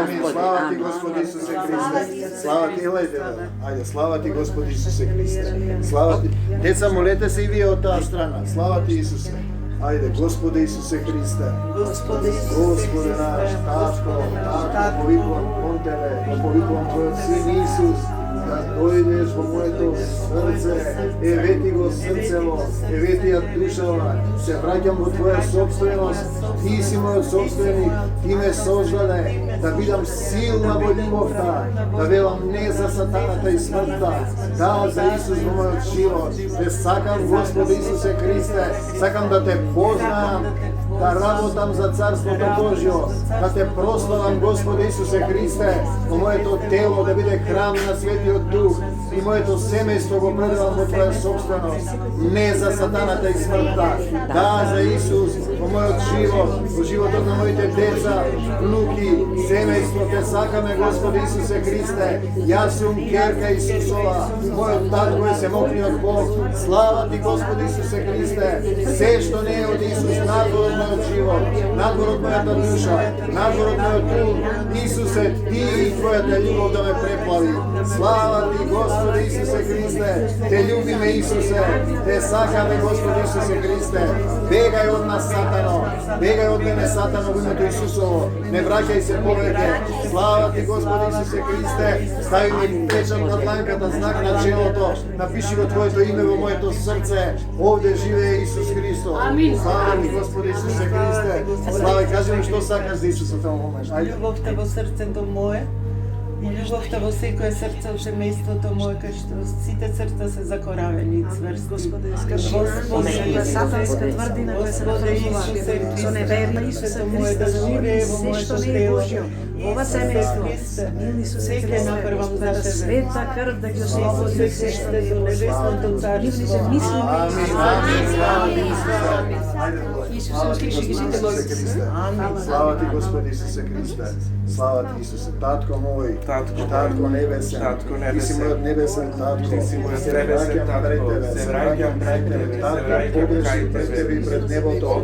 Gospodi. Slava ti, Gospodi Isuse Hriste. Slava ti, gledajte. Ajde, slava ti, Gospodi Isuse Hriste. Slava ti. Deca, molete se i vi od ta strana. Slava ti, Isuse. Ajde, Gospode Isuse Hriste. Gospode naš, Tatko, povikvam on tebe, povikvam tvoj sin Isus, da dojdeš u moje to srce, eveti go srcevo, evetija dušava, se vraćam u tvoja sobstvenost, ti si moj sobstvenik, ti me sožale, da vidam silna ljubovta, da velam ne za satanata i smrta, da za Isus u moj život, te sakam, Gospode Isuse Hriste, sakam da te poznam, da rabotam za carstvo to Božjo, da te proslavam, Gospode Isuse Hriste, o moje to telo da bude hram na svetio duh i moje to semejstvo go predavam u tvoja sobstvenost, ne za satanata i smrta, da za Isus, o moj život, u život od mojite deca, vnuki, semejstvo, te sakame, Gospode Isuse Hriste, ja sam kerka Isusova, moj tatko je se mokni od Bog, slava ti, Gospode Isuse Hriste, sve što ne je od Isus, nadvor od moj život, nadvor od moja ta duša, nadvor od moj trud, Isuse, ti i tvoja te ljubav da me preplavi, slava ti, Gospode Isuse Hriste, te ljubi me Isuse, te sakame, Gospode Isuse Hriste, begaj od nas satano, begaj od mene satano u ime Isusovo, ne vraćaj se poveke, slava ti, Gospode Isuse Hriste, stavi mi pečat na dlankata, znak na čelo to, napiši go tvoje to ime u moje to srce, ovdje žive Isus Hristo, slava ti, Gospode Isuse Hriste, slava i kaži mi što sakaš za Isusa tamo moment, ajde. Любов те во срцето мое, и љубовта во секое срце од семејството мое, кај што сите срца се закоравени и цврсти. Господи, скажи која сатанска тврдина која се наврзува со неверна Исуса Христа да живее во моето тело. Ова семејство, милни Исусе Христе, Господа, света крв да ги освободи се што не е небесното царство. Нивните мисли Исусе, воскреси ги сите Господи. Slava ti, Gospodи Isuse Hriste, slava ti, Isuse, Tatko moj, Tatko nebesen, ti si moj nebesen Tatko, se vraćam pred tebe, Tatko, pogrešim pred tebi i pred neboto,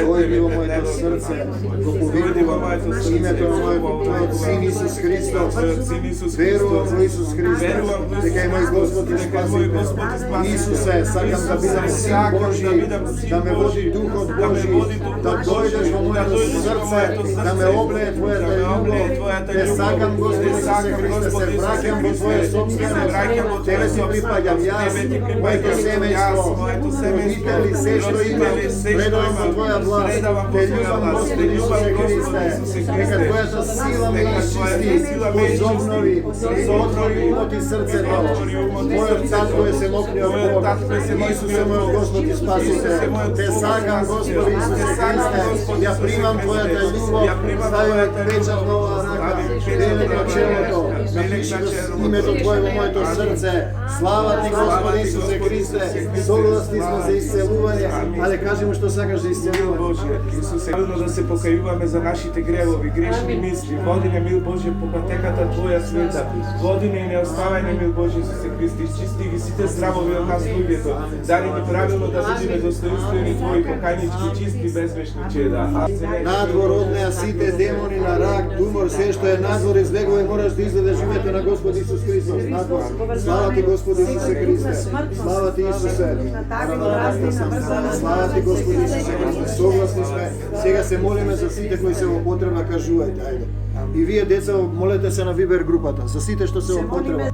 dojdi u moje to srce, go povidim imето на Твоят Син Исус Христос, верувам во Исус Христос, дека е мој Господ и Спасител. Исусе, сакам да бидам Син Божи, да ме води Духот Божи, да дојдеш во моето срце, да ме облее Твојата љубов. Те сакам, Господи Исусе Христе, се враќам во Твоја собственост. Тебе си припаѓам јас, моето семејство, родители, се што имам, предавам во Твоја власт. Те љубам, Господи Исусе Христе, нека Твојата сила ме изчисти, позобнови, отвори умот и срцето. Мојот татко е се мокни од Бог, Исус е мојот Господ и Спасител. Те сакам, Господи Исусе Христе, ја примам Твојата љубов, ставиме печат на оваа рака, дели на челото, напиши името Твое во моето срце. Слава Ти, Господи Исусе Христе, согласни сме за исцелување, але кажи му што сакаш за исцелување. Исусе, да се покајуваме за нашите гревови, грешни мисли, води не, мил Боже, по пътеката Твоја света, води не и не оставај не, мил Боже, Исусе Христе, изчисти ги сите здравови од нас луѓето, даде ни правилно да бидеме достоинствени Твои, покајнички, чисти, безгрешни чеда. Надвор од неа сите демони на рак, тумор, се што е надвор излегува и мораш да изведеш името на Господ Исус Христос. Надвор. Слава Ти, Господи Исусе Христе. Слава Ти, Исусе. Слава Ти, Господи Исусе Христе. Согласни сме. Сега се молиме за сите кои се во потреба, кажувајте, ајде. И вие, деца, молете се на Вибер групата, за сите што се во потреба.